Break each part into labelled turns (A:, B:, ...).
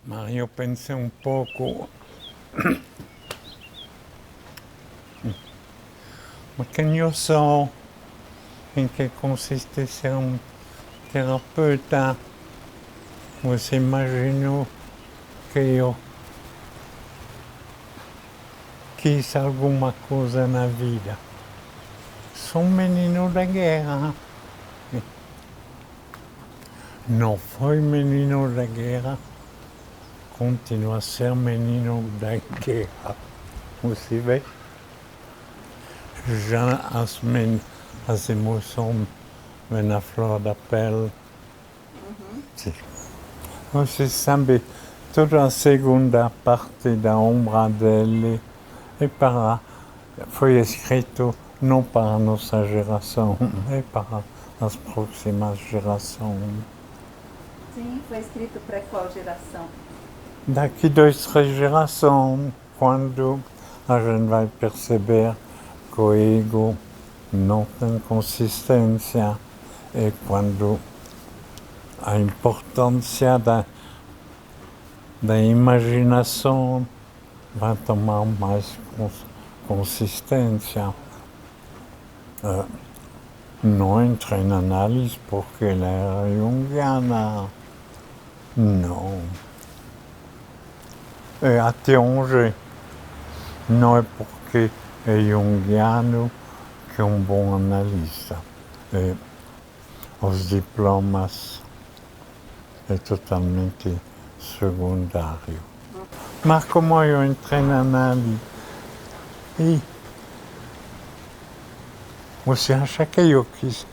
A: Ma io penso un poco, ma che io so in che consiste essere un terapeuta, você immagino che io quis alguma coisa na vida. Sou um menino da guerra. Não foi menino da guerra, continua a ser menino da guerra. Você vê? Já as emoções vêm à flor da pele. Sim. Você sabe, toda a segunda parte da Ombra dele foi escrito não para a nossa geração, é para as próximas gerações.
B: Sim, foi escrito para qual geração?
A: Daqui 2, 3 gerações, quando a gente vai perceber que o ego não tem consistência e quando a importância da imaginação vai tomar mais consistência. Não entrei na análise porque ela era junguiana. Não. E até hoje, não é porque é junguiano que é um bom analista. Os diplomas é totalmente secundário. Mas como eu entrei na análise, e você acha que eu quis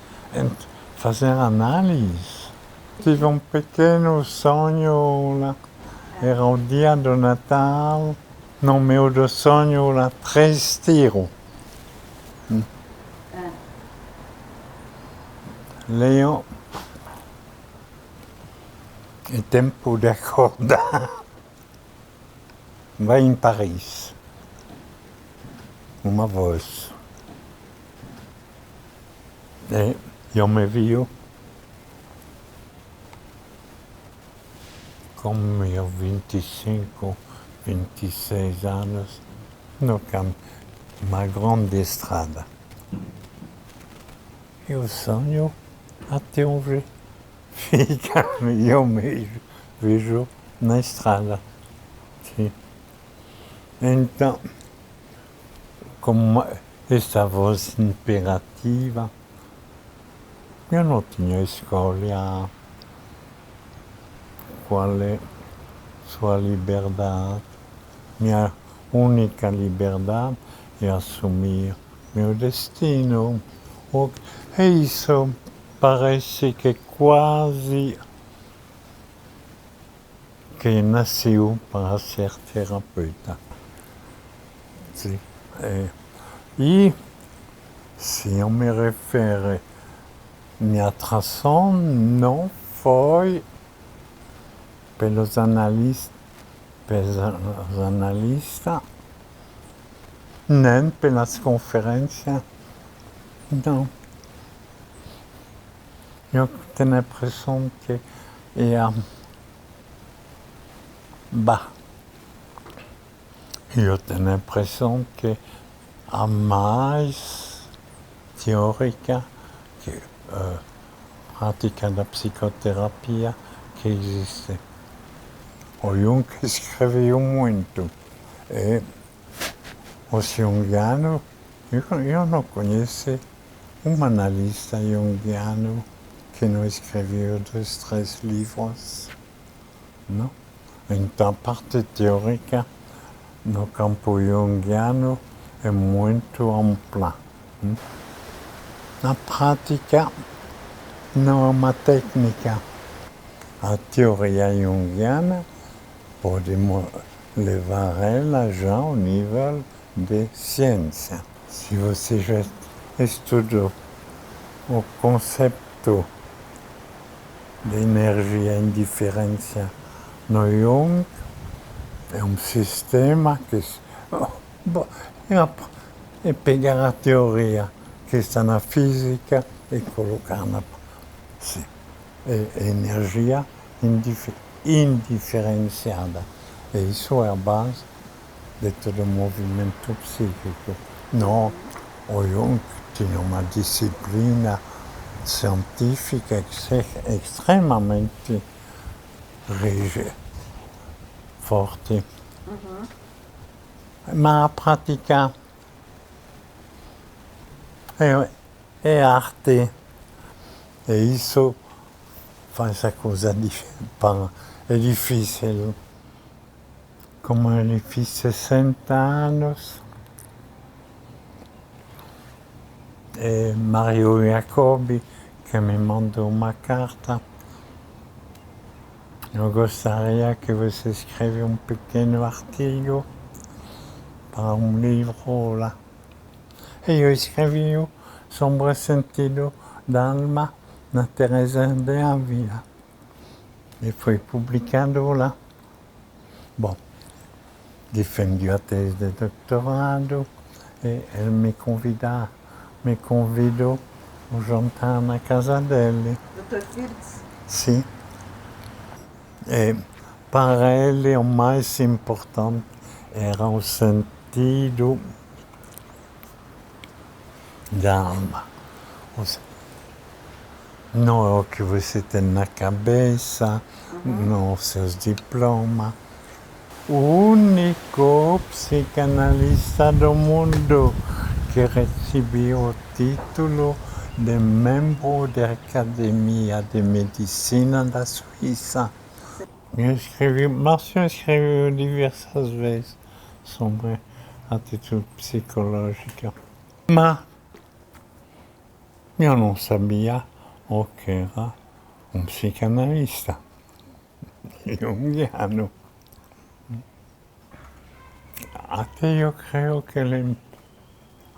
A: fazer análise? Tive um pequeno sonho lá, era o dia do Natal, no meu do sonho lá, 3 tiros. Leon, é tempo de acordar. Vai em Paris. Uma voz. E eu me vi com meus 25, 26 anos no campo, uma grande estrada. E o sonho até hoje fica, eu me vejo na estrada. Sim. Então, como esta voz imperativa, eu não tinha escolha. Qual é sua liberdade? Minha única liberdade é assumir meu destino. E isso parece que quase que nasceu para ser terapeuta. Sim. E se eu me refiro, minha atração não foi pelos analistas, nem pelas conferências, não. Eu tenho a impressão que eu tenho a impressão que a mais teórica que prática da psicoterapia que existe. O Jung escreveu muito. E os junguianos, eu não conheço um analista junguiano que não escreveu 2, 3 livros. Não? Então, a parte teórica no campo junguiano é muito ampla. Na prática, não é uma técnica. A teoria junguiana podemos levar ela já ao nível de ciência. Se você já estudou o conceito de energia e indiferença no Jung, é um sistema que é pegar a teoria que está na física e colocar na energia indiferente. indiferenciada. E isso é a base de todo o movimento psíquico. Nós, o Jung tinha uma disciplina científica extremamente rígida, forte. Mas a prática é arte. E isso faz a coisa é difícil. Como ele fez 60 anos, e Mario Jacobi, que me mandou uma carta, eu gostaria que você escreva um pequeno artigo para um livro lá. E eu escrevi sobre o sentido da alma na Teresa de Ávila. E foi publicado lá. Bom, defendi a tese de doutorado e ele me convidou a jantar na casa dele.
B: Dr. Firtz?
A: Sim. E para ele o mais importante era o sentido da alma. Não é o que você tem na cabeça, não os seus diplomas. O único psicanalista do mundo que recebeu o título de membro da Academia de Medicina da Suíça. Marcio escreveu diversas vezes sobre atitude psicológica. Mas eu não sabia o que era um psicanalista junguiano. Até eu creio que ele,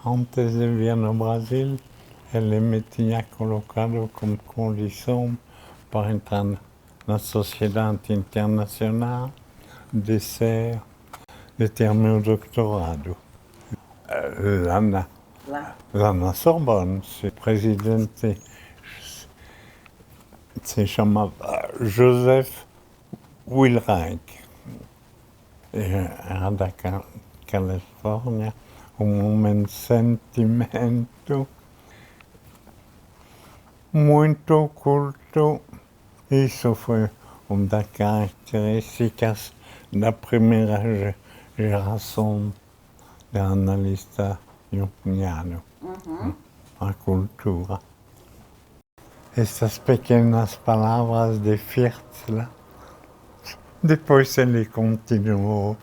A: antes de vir no Brasil, ele me tinha colocado como condição para entrar na Sociedade Internacional de ter meu doutorado. Lá na Sorbonne, o presidente se chamava Joseph Wilreich. Era da Califórnia, um homem de sentimento, muito culto. Isso foi uma das características da primeira geração de analista junguiano, a cultura. Essas pequenas palavras de Firtz lá. Depois ele continuou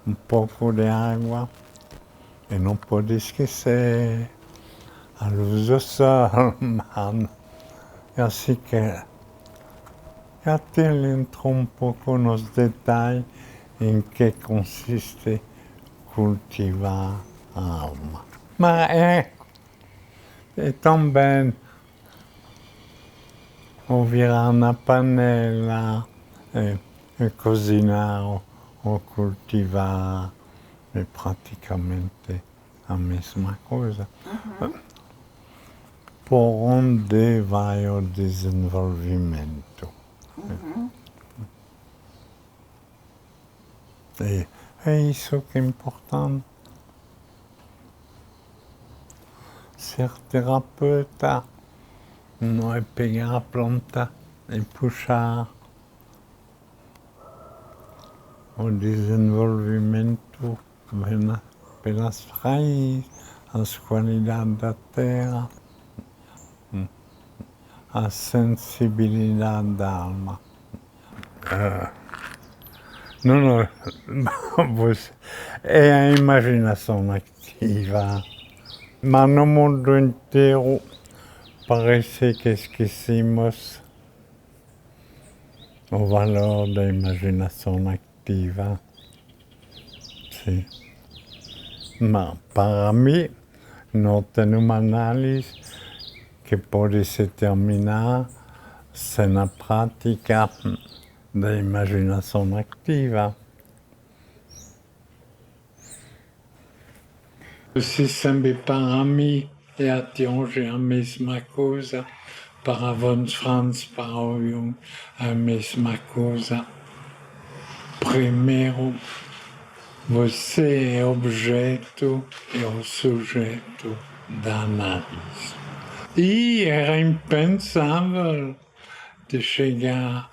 A: um pouco de água e não pode esquecer a luz do sol, mano. E assim que até ele entrou um pouco nos detalhes em que consiste cultivar a alma. Mas é também o virar na panela, e cozinhar ou cultivar é praticamente a mesma coisa. Por onde vai o desenvolvimento? É isso que é importante. Ser terapeuta não é pegar a planta e puxar. O desenvolvimento vem pelas raízes, as qualidades da terra, a sensibilidade da alma. Não, é a imaginação ativa. Mas no mundo inteiro parece que esquecemos o valor da imaginação ativa. Sim. Mas para mim, não tem uma análise que pode se terminar sem a prática da imaginação ativa. Se sempre para mim é atingir a mesma coisa, Para Franz, para Jung, a mesma coisa. Primeiro, você é objeto, é o sujeito da análise. E era impensável de chegar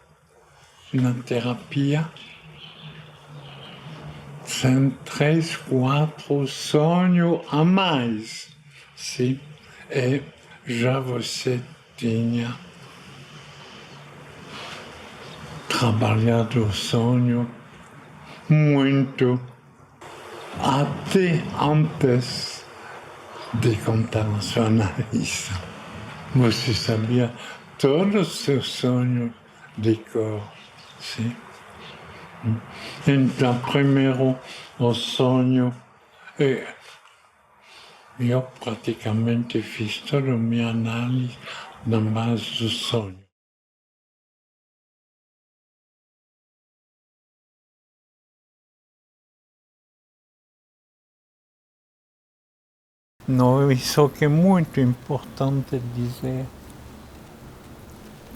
A: na terapia sem 3, 4 sonhos a mais. Sim, e já você tinha trabalhado o sonho muito até antes de contar a sua analista. Você sabia todos os seus sonhos de cor, sim? Então, primeiro, o sonho, eu praticamente fiz toda a minha análise na base do sonho. Não, isso que é muito importante dizer.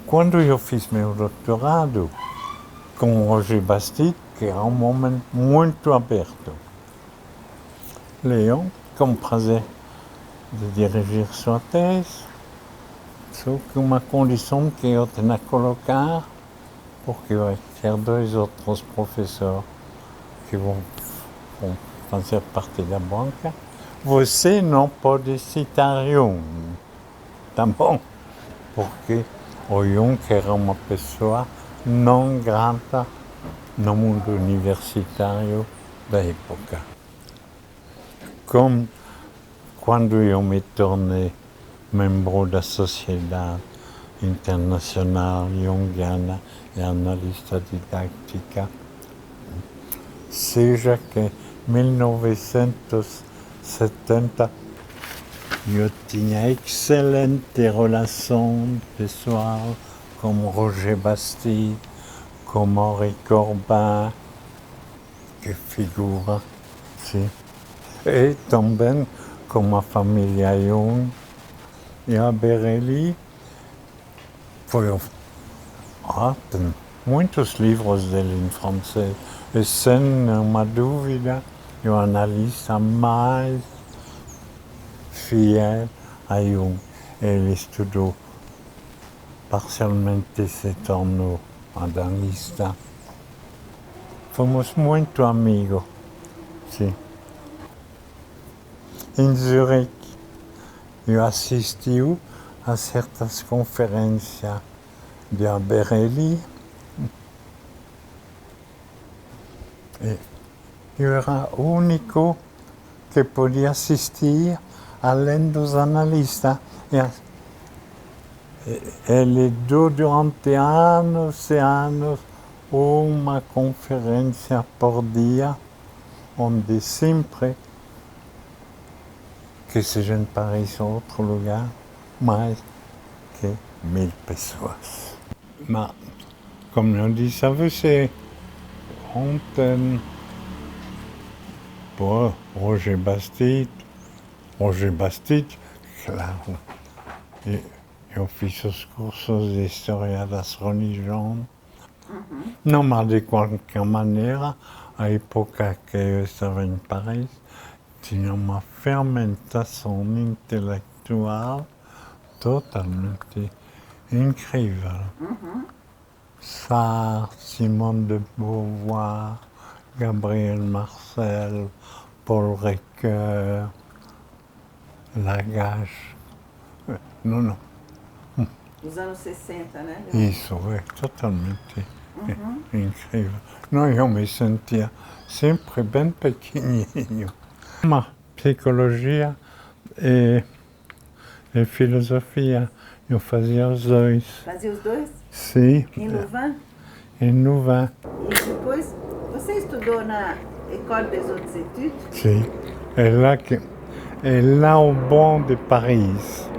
A: Quando eu fiz meu doutorado com Roger Bastide, que era um momento muito aberto, Leon, com prazer de dirigir sua tese, só que uma condição que eu tinha que colocar, porque vai ter 2 outros professores que vão fazer parte da banca, você não pode citar Jung, tá bom? Porque o Jung era uma pessoa não grata no mundo universitário da época. Como quando eu me tornei membro da Sociedade Internacional Jungiana e Analista Didática, seja que em 1970 eu tinha excelente relação pessoal com Roger Bastide, com Henri Corbin, que figura, sim. E também com a família Jung e a Berelli. Tem muitos livros dele em francês. E sem nenhuma dúvida, é o analista mais fiel a Jung. Ele estudou parcialmente, se tornou analista. Fomos muito amigos, sim. Em Zurique, eu assisti a certas conferências de Berelli. Eu era o único que podia assistir, além dos analistas. Ele deu durante anos e anos uma conferência por dia, onde sempre, que seja em Paris ou outro lugar, mais que 1000 pessoas. Mas, como eu disse a você, ontem, por Roger Bastide, claro, eu fiz os cursos de História das Religiões. Não, mas de qualquer maneira, a época que eu estava em Paris, tinha uma fermentação intelectual totalmente incrível. Sartre, Simone de Beauvoir, Gabriel Marcel, Paul Ricoeur, Lagache. Não.
B: Dos anos 60, né?
A: Isso, é totalmente incrível. Não, eu me sentia sempre bem pequenininho. Uma psicologia e filosofia, eu fazia os dois.
B: Fazia os dois?
A: Sim.
B: Em Louvain?
A: Em Louvain.
B: E depois, você estudou na École des Hautes Études?
A: Sim. É lá o bom de Paris.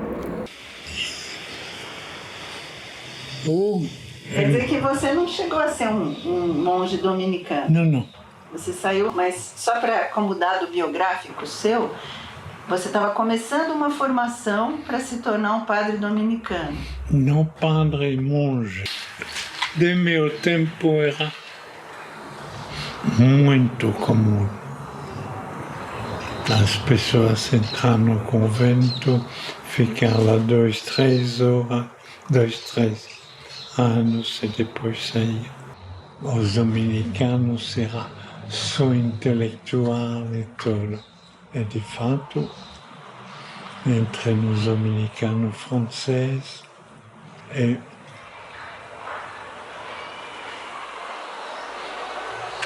B: Quer dizer que você não chegou a ser um monge dominicano?
A: Não.
B: Você saiu, mas só para como dado biográfico seu, Você estava começando uma formação para se tornar um padre dominicano.
A: Não padre monge. De meu tempo era muito comum as pessoas entrar no convento, ficar lá 2, 3 horas, 2, 3 anos e depois sair. Os dominicanos eram só intelectual e tudo. E de fato, entre os dominicanos franceses e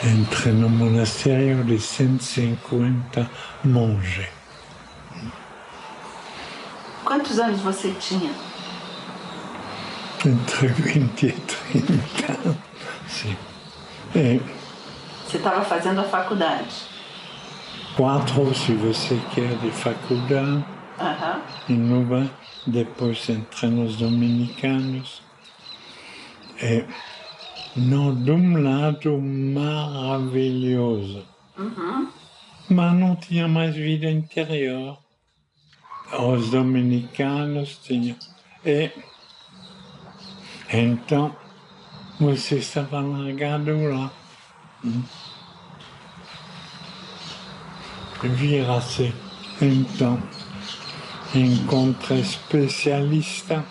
A: entre no monastério de 150 monges.
B: Quantos anos você tinha?
A: Entre 20 e 30, sim. E
B: Você estava fazendo a faculdade.
A: 4, se você quer, de faculdade,
B: Aham.
A: em Nuba, depois entrei nos dominicanos. E não, de um lado maravilhoso, mas não tinha mais vida interior. Os dominicanos tinham. E então, você estava largado lá. Vira-se. Então, encontra especialista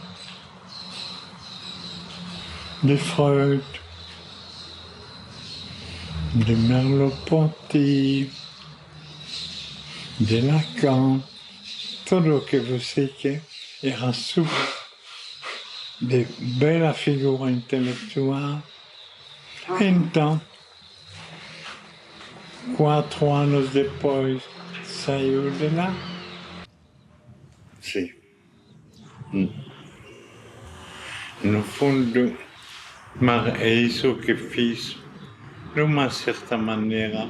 A: de Freud, de Merleau-Ponty, de Lacan, tudo o que você quer era super, de bela figura intelectual. Então, 4 anos depois, saiu de lá. Sim. No fundo, mas é isso que fiz, de uma certa maneira,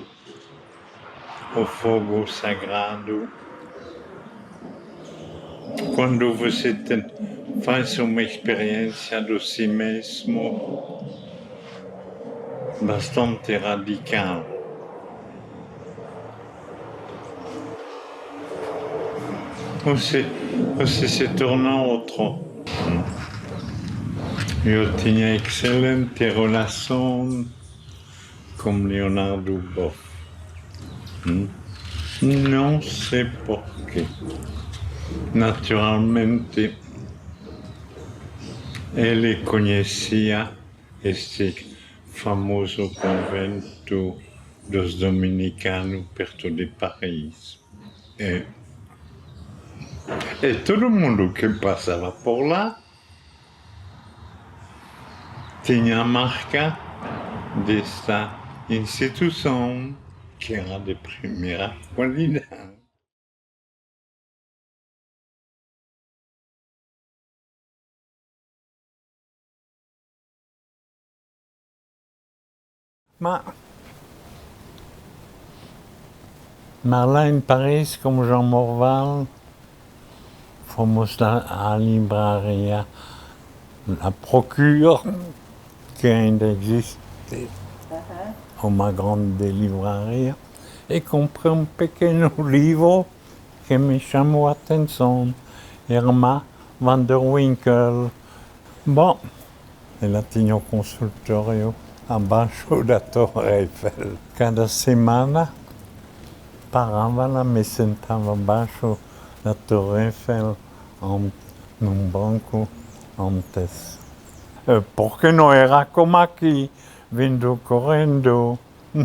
A: o fogo sagrado. Quando você faz uma experiência de si mesmo bastante radical. Você se torna outro. Eu tinha excelente relação com Leonardo Boff. Não sei porquê. Naturalmente, ele conhecia este famoso convento dos dominicanos perto de Paris. E todo mundo que passava por lá tinha a marca desta instituição que era de primeira qualidade. Mas lá em Paris, como Jean Morval, fomos à livraria La Procure, que ainda existe, uma grande livraria, e comprei um pequeno livro que me chamou a atenção, Irma van der Winkel. Bom, ela tinha o consultório abaixo da Torre Eiffel. Cada semana parava lá, me sentava abaixo da Torre Eiffel, num banco antes. Porque não era como aqui, vindo correndo,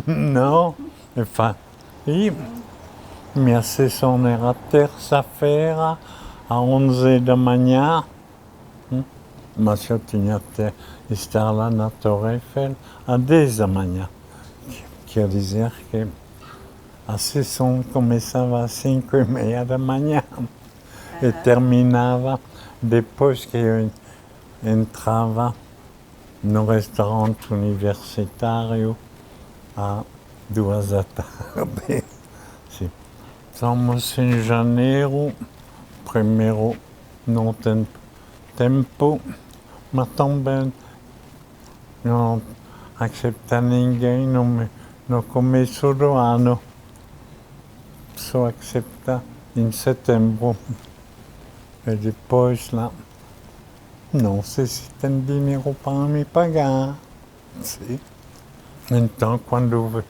A: não. E minha sessão era terça-feira, às 11 da manhã, mas eu tinha que estar lá na Torre Eiffel às 10 da manhã. Quer dizer que a sessão começava às 5h30 da manhã e terminava depois que eu entrava no restaurante universitário às 2 da tarde. Sim. Estamos em janeiro, primeiro não tem tempo, mas também não aceita ninguém no começo do ano. Só aceita in setembro. E depois lá, não sei se tem dinheiro para me pagar. Sim. Então, quando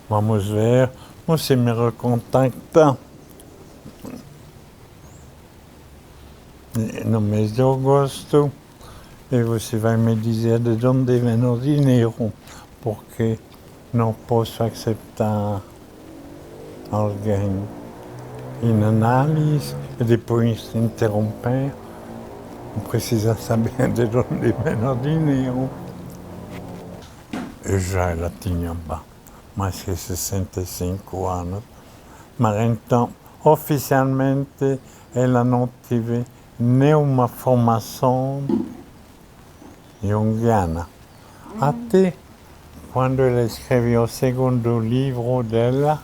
A: vamos ver, você me recontacta no mês de agosto e você vai me dizer de onde vem o dinheiro, porque não posso aceitar alguém em análise e depois interromper. Precisa saber de onde vem o dinheiro. Eu já ela tinha mais que 65 anos, mas então, oficialmente, ela não teve nenhuma formação junguiana. Até quando ela escreveu o segundo livro dela,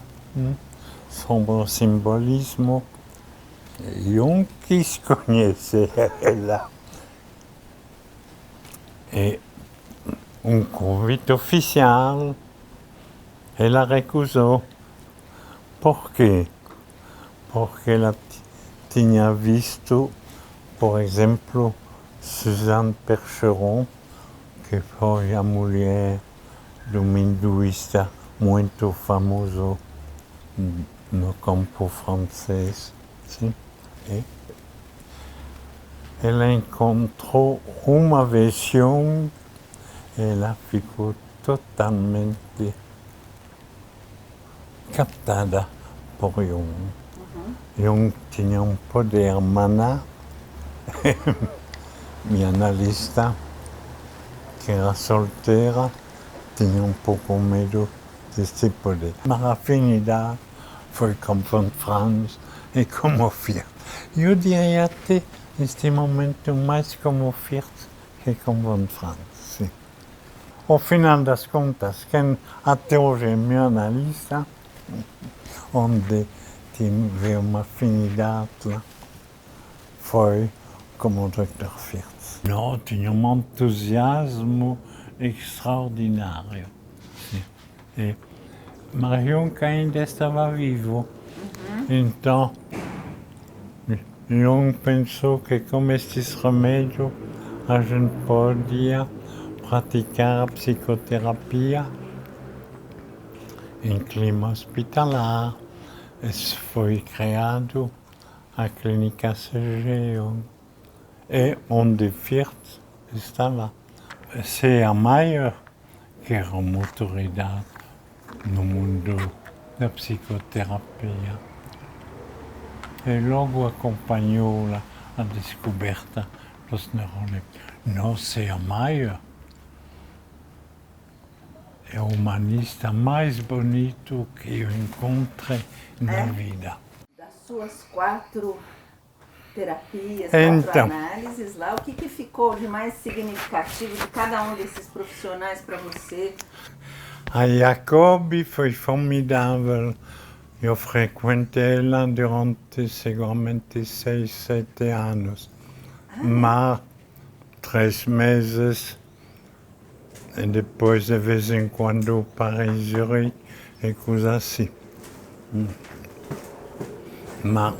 A: sobre o simbolismo, Jung quis conhecer ela. E convite oficial, ela recusou. Por quê? Porque ela tinha visto, por exemplo, Suzanne Percheron, que foi a mulher de um hinduísta muito famoso no campo francês. Sim? E ela encontrou uma versão, ela ficou totalmente captada por Jung. Jung tinha um poder maná, minha analista, que era solteira, tinha um pouco medo desse poder. Mas a afinidade foi como von Franz e como Fiat. Eu diria até, neste momento, mais como Fiat que como von Franz. Sim. Ao final das contas, quem até hoje é meu analista, onde tive uma afinidade lá, foi como o Dr. Firth. Não, tinha um entusiasmo extraordinário. E Marion ainda estava vivo. Então, Jung pensou que com estes remédios a gente podia praticar a psicoterapia em clima hospitalar. Isso foi criado a clínica CG Jung, e onde Firth estava. C'est a maior, que era uma autoridade no mundo da psicoterapia. E logo acompanhou a descoberta dos neurônios. Não, c'est a maior. É o humanista mais bonito que eu encontrei na vida.
B: Das suas 4 terapias, 4
A: Então,
B: análises lá, o que ficou de mais significativo de cada um desses profissionais para você?
A: a Jacobi foi formidável. Eu frequentei ela durante seguramente 6, 7 anos. Mas 3 meses, e depois de vez em quando para em Zurique e coisa assim. Mas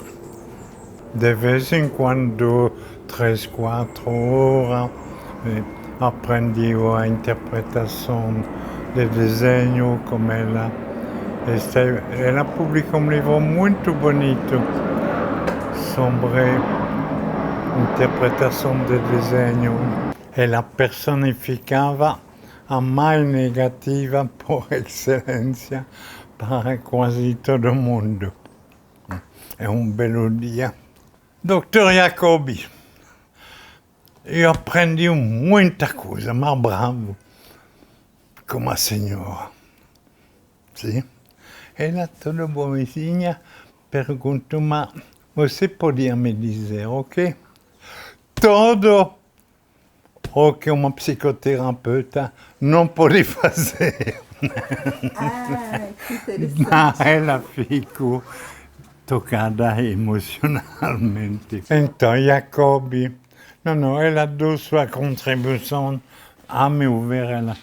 A: de vez em quando, 3, 4 horas, aprendi a interpretação de desenho, como ela publicou um livro muito bonito sobre interpretação de desenho. Ela personificava a mais negativa por excelência para quase todo mundo. É um belo dia. Dr. Jacobi, eu aprendi muita coisa, mas bravo, como a senhora. Sim? Ela toda boazinha perguntou, mas você podia me dizer o quê? Tudo o que uma psicoterapeuta não pode fazer.
B: Ah, que interessante.
A: Ela ficou tocada emocionalmente. Então, Jacobi, não, ela deu sua contribuição. A meu ver, ela,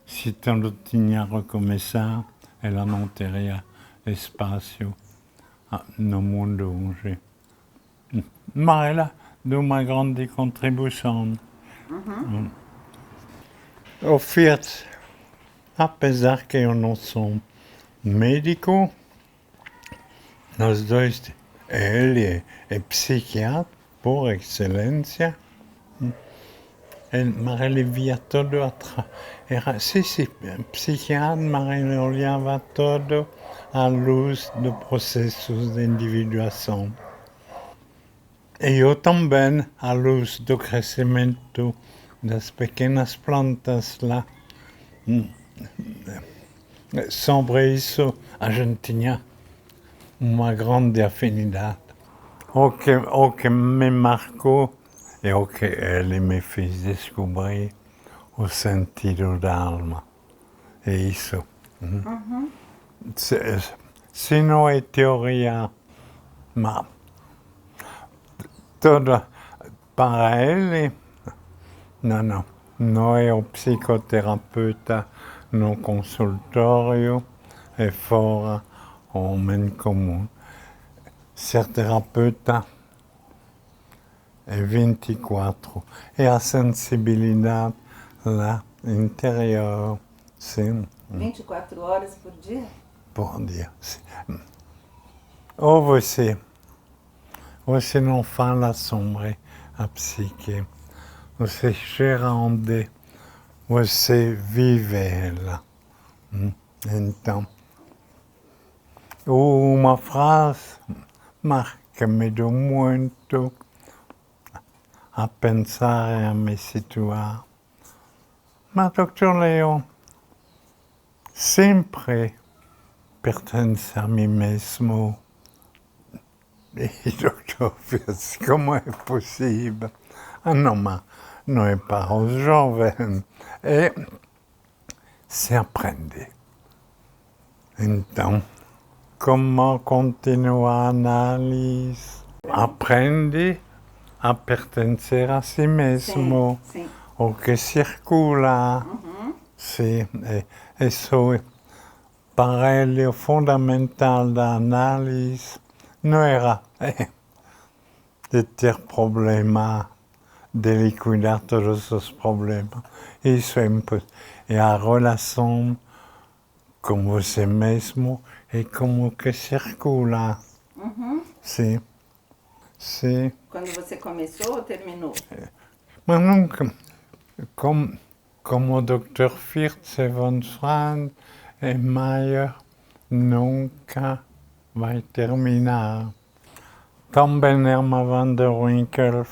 A: se tudo tinha recomeçar, ela não teria espaço no mundo hoje. Mas ela deu uma grande contribuição. O Fiat, apesar que eu não sou médico, nós dois, ele é psiquiatra por excelência, mas ele via tudo era psiquiatra, mas ele olhava tudo à luz do processo de individuação. E eu também, à luz do crescimento das pequenas plantas lá. Sobre isso, a gente tinha uma grande afinidade. O que me marcou é o que ele me fez descobrir o sentido da alma. É isso. Se não é teoria, mas toda para ele, não é o psicoterapeuta no consultório, é fora o homem comum. Ser terapeuta é 24, e a sensibilidade lá interior, sim.
B: 24 horas por dia?
A: Por dia. Ou você não fala sobre a psique, você chega onde você vive ela. Então, uma frase que me deu muito a pensar e a me situar. Mas, Dr. Leon, sempre pertence a mim mesmo. E Dr. Fiat, como é possível? Não, mas não é para os jovens. E se aprende. Então, como continua a análise? Aprende a pertencer a si mesmo.
B: Sim.
A: O que circula. Sim, isso para ele o fundamental da análise não era de ter problema, de liquidar todos os problemas. Isso é impossível. É a relação com você mesmo e com o que circula. Sim. Sim.
B: Quando você começou ou terminou?
A: Mas nunca, como o Dr. Firth e von Franz e Mayer, nunca vai terminar. Também Hermann van der Winkel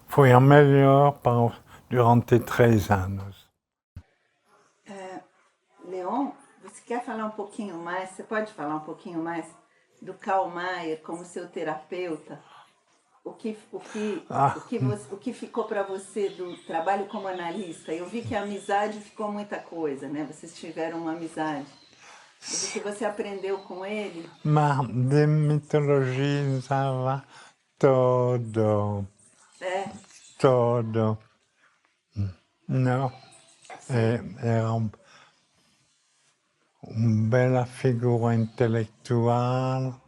A: foi a melhor durante 3 anos.
B: Leon, você quer falar um pouquinho mais? Você pode falar um pouquinho mais do Karl Mayer como seu terapeuta? O que ficou para você do trabalho como analista? Eu vi que a amizade ficou muita coisa, né? Vocês tiveram uma amizade. O que você aprendeu com ele?
A: Mas demitologizava todo. Todo. Não. Era uma bela figura intelectual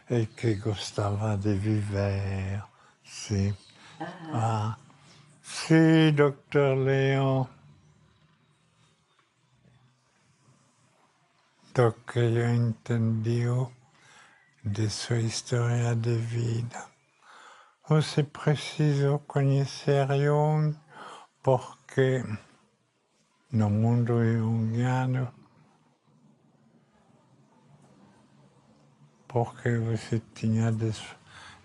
A: e que gostava de viver. Sim. Sim, Dr. Leon. Do que eu entendi de sua história de vida. Você precisa conhecer Jung porque no mundo jungiano, porque você tinha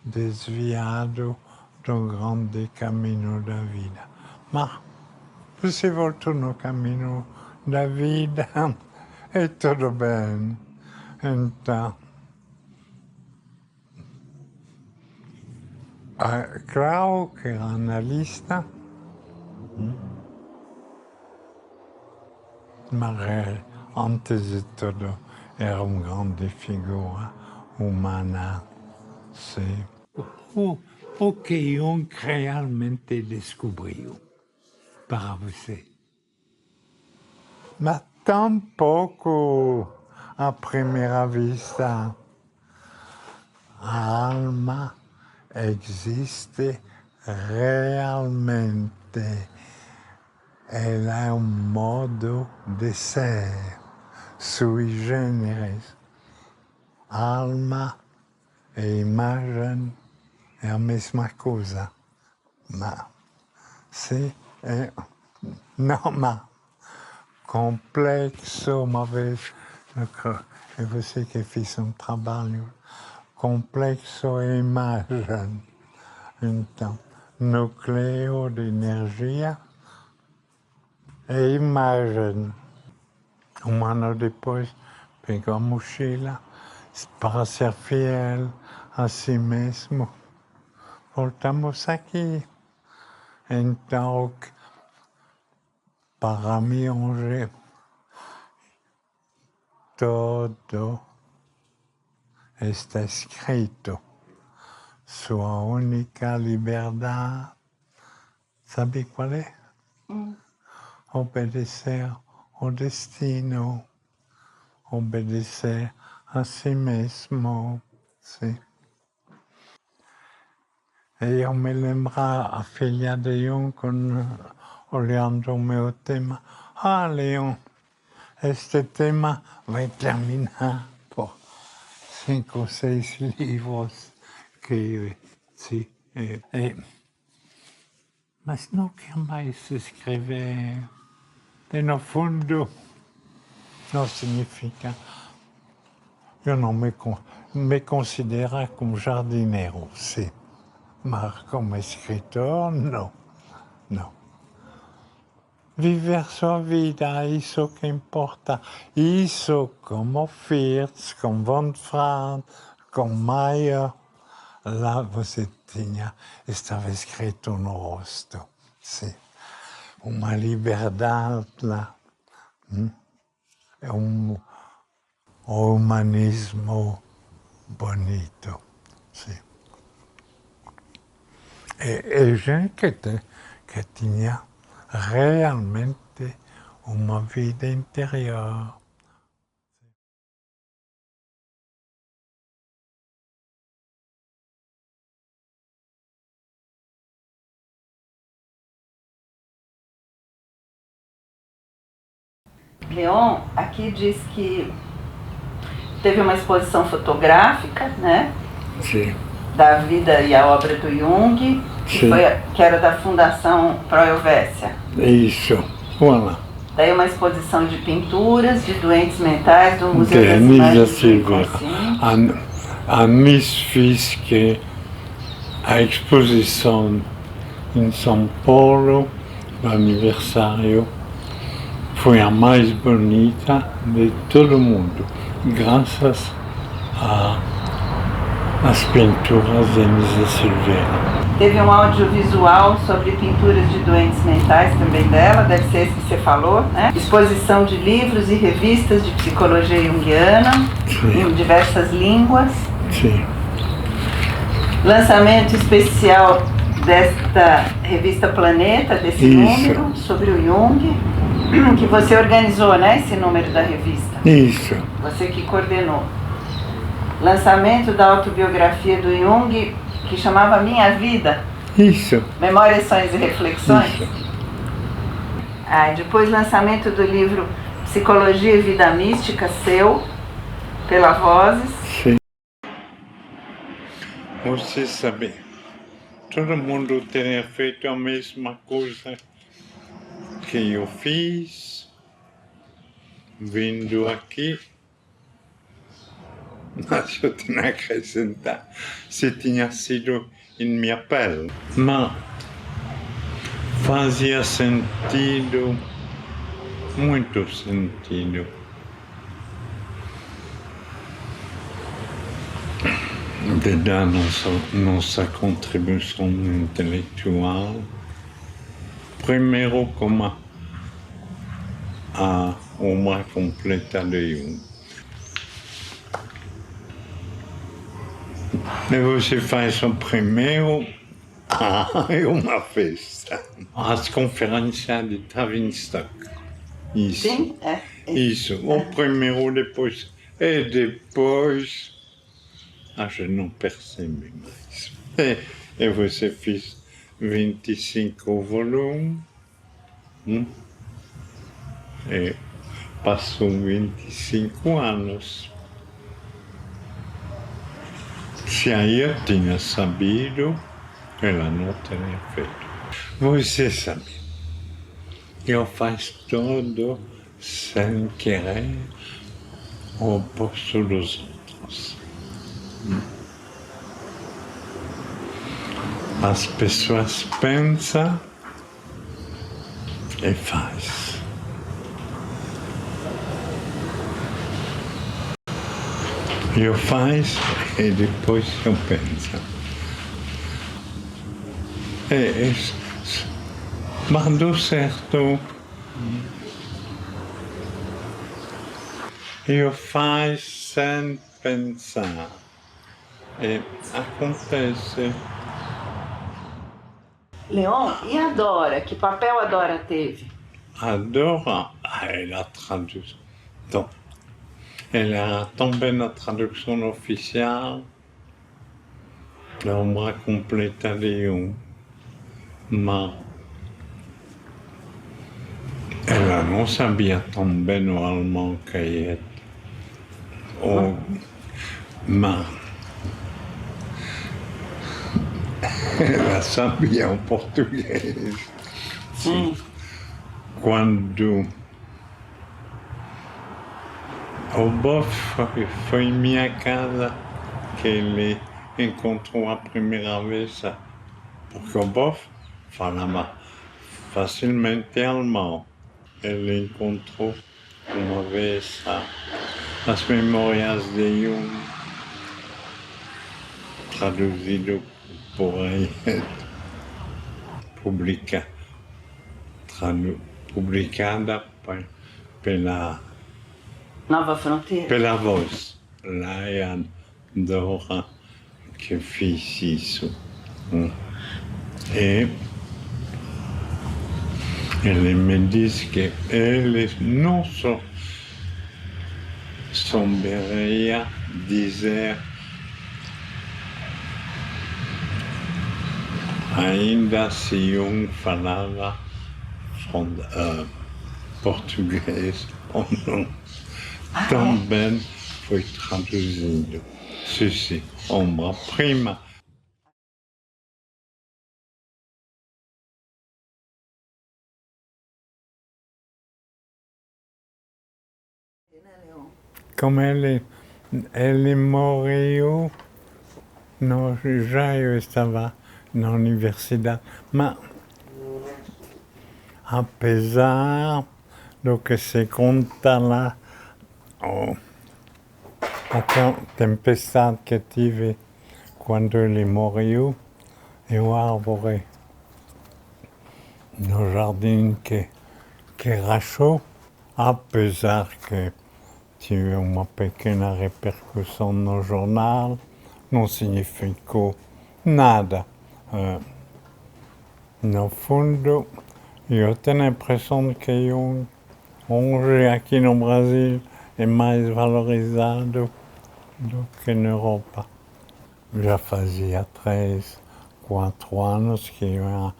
A: desviado do grande caminho da vida. Mas você voltou no caminho da vida e tudo bem. Então, claro que era analista, mas antes de tudo era uma grande figura humana. Sim. O que Jung realmente descobriu para você? Mas tampouco à primeira vista. A alma existe realmente. Ela é um modo de ser, sui generis. Alma e imagem é a mesma coisa, mas se é normal, complexo, uma vez, é você que fez um trabalho, complexo e imagem. Então, núcleo de energia e imagem. Um ano depois, pegou a mochila para ser fiel a si mesmo. Voltamos aqui. Então, para mim, hoje, todo está escrito. Sua única liberdade, sabe qual é? Obedecer ao destino, obedecer a si mesmo. Sim. E eu me lembro a filha de Jung, olhando o meu tema. Ah, Leon, este tema vai terminar por 5 ou 6 livros que sim. Mas não quer mais escrever. E no fundo, não significa. Eu não me considero como jardineiro, sim. Mas como escritor, não. Não. Viver sua vida, isso que importa. Isso como Firth, com Von Franz, com Mayer. Lá você estava escrito no rosto. Sim. Uma liberdade lá. É um humanismo bonito. Sim. E gente que tinha realmente uma vida interior.
B: Leon, aqui diz que teve uma exposição fotográfica, né?
A: Sim.
B: Da vida e a obra do Jung, que era da Fundação Pro Helvécia.
A: Isso, voilà.
B: Daí uma exposição de pinturas de doentes mentais do Museu
A: de
B: das
A: Anísia
B: Imagens do
A: Silveira.
B: Inconsciente.
A: A Nice fiz que a exposição em São Paulo, no aniversário, foi a mais bonita de todo mundo, graças às pinturas de Anísia Silveira.
B: Teve um audiovisual sobre pinturas de doentes mentais também dela, deve ser esse que você falou, né? Exposição de livros e revistas de psicologia junguiana, em diversas línguas.
A: Sim.
B: Lançamento especial desta revista Planeta, desse número, sobre o Jung, que você organizou, né, esse número da revista?
A: Isso.
B: Você que coordenou. Lançamento da autobiografia do Jung, que chamava Minha Vida.
A: Isso.
B: Memórias, Sonhos e Reflexões.
A: Isso.
B: Depois lançamento do livro Psicologia e Vida Mística, seu, pela Vozes.
A: Sim. Você sabe, todo mundo teria feito a mesma coisa que eu fiz, vindo aqui. Mas eu tinha que acrescentar se tinha sido em minha pele. Mas fazia sentido, muito sentido. De dar nossa contribuição intelectual, primeiro como a obra completa de Jung. E você faz o primeiro, é uma festa. As conferências de Tavistock. Isso.
B: Sim,
A: Isso. O primeiro, depois E depois, je não percebi mais. E você fez 25 volumes, e passou 25 anos. Se aí eu tinha sabido, ela não teria feito. Você sabe, eu faço tudo sem querer o oposto dos outros. As pessoas pensam e fazem. Eu faço e depois eu penso. Mas deu certo. Eu faço sem pensar. E acontece.
B: Leon, e a Dora? Que papel a Dora teve?
A: A Dora, ela traduz. Então, ela também na tradução oficial da Obra Completa de Jung. Mas ela não sabia tão bem o alemão que é. Mas ela sabia o português. Sim. Quando o Boff foi em minha casa que ele encontrou a primeira vez, porque o Boff falava facilmente alemão. Ele encontrou uma vez as memórias de Jung, traduzido por ele, publicada pela
B: Nova Fronteira?
A: Pela Voz. Lá é a Dora que fez isso. E ele me disse que ele não só souberia dizer ainda se Jung falava português ou não. Também foi traduzido. Ceci, obra-prima. Como ele morreu, já eu estava na universidade, mas apesar do que se conta lá, a tempestade que tive quando ele morreu, e o árvore no jardim que rachou, apesar que tive uma pequena repercussão no jornal, não significou nada. No fundo, eu tenho a impressão que Jung, hoje aqui no Brasil, é mais valorizado do que na Europa. Já fazia 4 anos que eu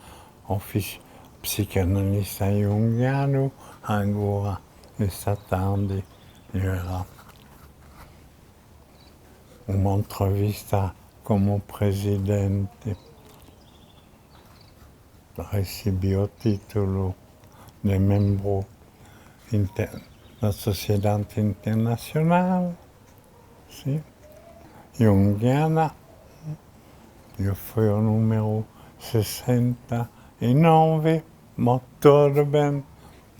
A: fiz psicanalista junguiano, agora, esta tarde, era uma entrevista como presidente. Recebi o título de membro da Sociedade Internacional, sim, junguiana. Eu fui o número 69, mas tudo bem.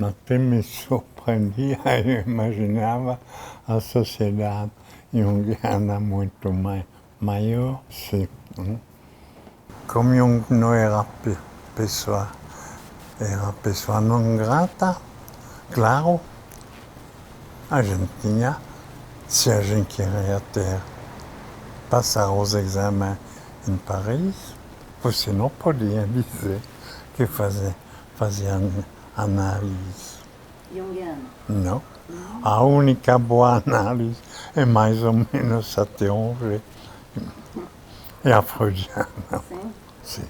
A: Até me surpreendia, eu imaginava a sociedade junguiana muito maior, sim. Como Jung não era pessoa não grata, claro, a gente tinha, se a gente queria passar os exames em Paris, você não podia dizer que fazia análise.
B: Jungiana?
A: Não. A única boa análise é mais ou menos até onde é a freudiana.
B: Sim?
A: Sim.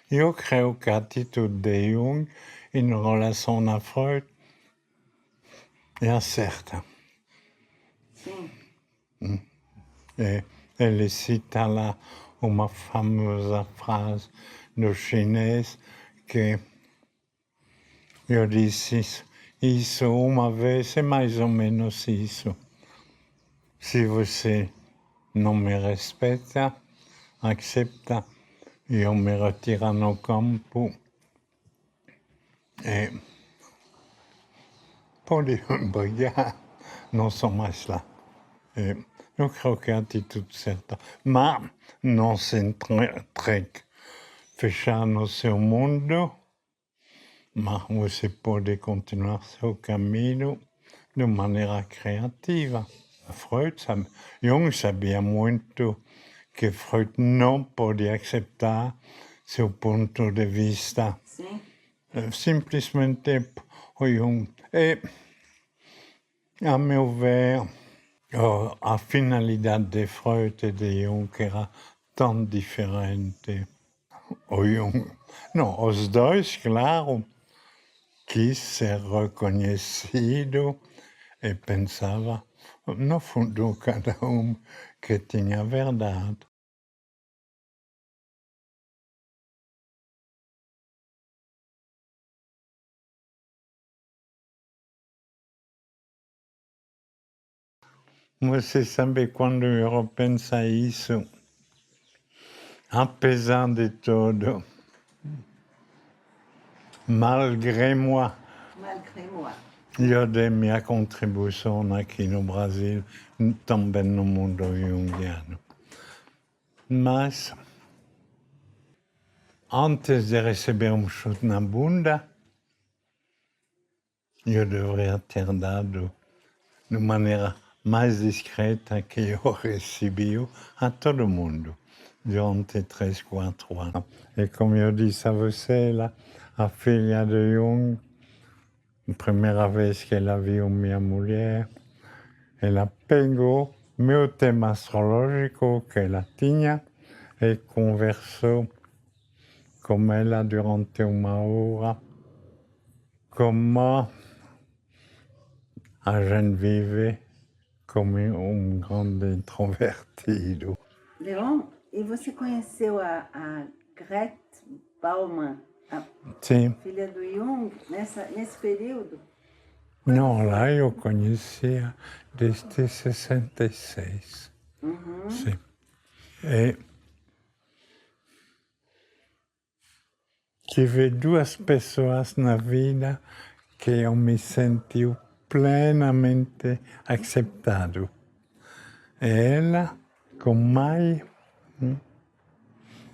A: Eu creio que a atitude de Jung em relação a Freud é a certa.
B: Sim.
A: Ele cita lá uma famosa frase do chinês que eu disse isso uma vez, é mais ou menos isso. Se você não me respeita, accepta, eu me retiro no campo e pode brigar, não sou mais lá. Eu creio que é a atitude certa, mas não se entregue, fechar no seu mundo, mas você pode continuar seu caminho de maneira criativa. Jung sabia muito que Freud não podia aceitar seu ponto de vista.
B: Sim.
A: Simplesmente o Jung. E, a meu ver, a finalidade de Freud e de Jung era tão diferente. O Jung, não, os dois, claro, quis ser reconhecido e pensava, no fundo, cada que tinha verdade. Você sabe, quando eu penso isso, apesar de tudo, malgré moi,
B: Malgré moi.
A: eu dei minha contribuição aqui no Brasil, também no mundo junguiano. Mas, antes de receber chute na bunda, eu deveria ter dado de maneira mais discreta que eu recebi a todo mundo durante 3, 4 anos. E como eu disse a você, lá, a filha de Jung, a primeira vez que ela viu minha mulher, ela pegou meu tema astrológico que ela tinha e conversou com ela durante uma hora como a gente vive como grande introvertido.
B: Leon, e você conheceu a Grete Bauman, a
A: Sim.
B: filha do Jung, nesse período?
A: Não, lá eu conhecia desde 66.
B: Uhum.
A: Sim. E tive duas pessoas na vida que eu me senti plenamente acceptado. Ela, com Mai,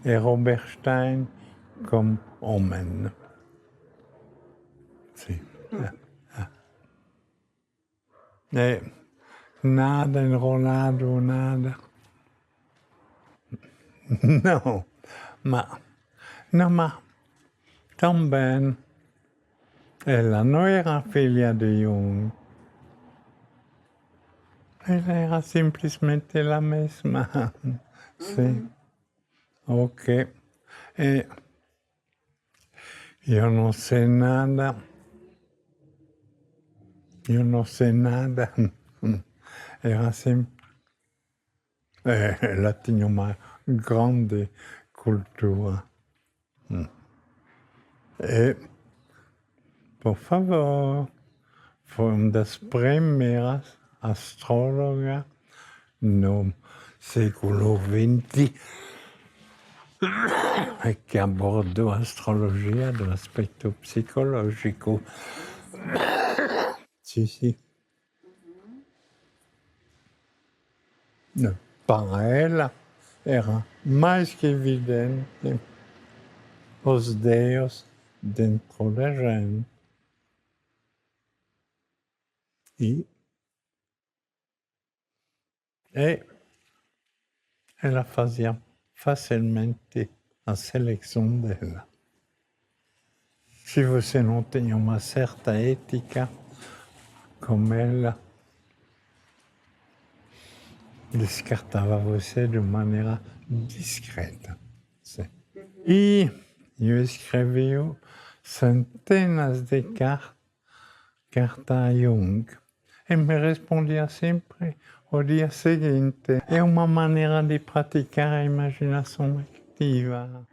A: e Robert Stein, como homem. Sim. E nada enrolado, nada. Não, mas também ela não era filha de Jung. Ela era simplesmente a mesma. Sim. Ok. E eu não sei nada. Eu não sei nada. Era assim. Ela tinha uma grande cultura. E, por favor, foi uma das primeiras astrólogas no século XX que abordou a astrologia do aspecto psicológico. Sim. Para ela era mais que evidente os Deus dentro da gente. E ela fazia facilmente a seleção dela. Se você não tem uma certa ética como ela, descartava você de maneira discreta. E eu escrevi centenas de cartas a Jung. E me respondia sempre o dia seguinte. É uma maneira de praticar a imaginação ativa.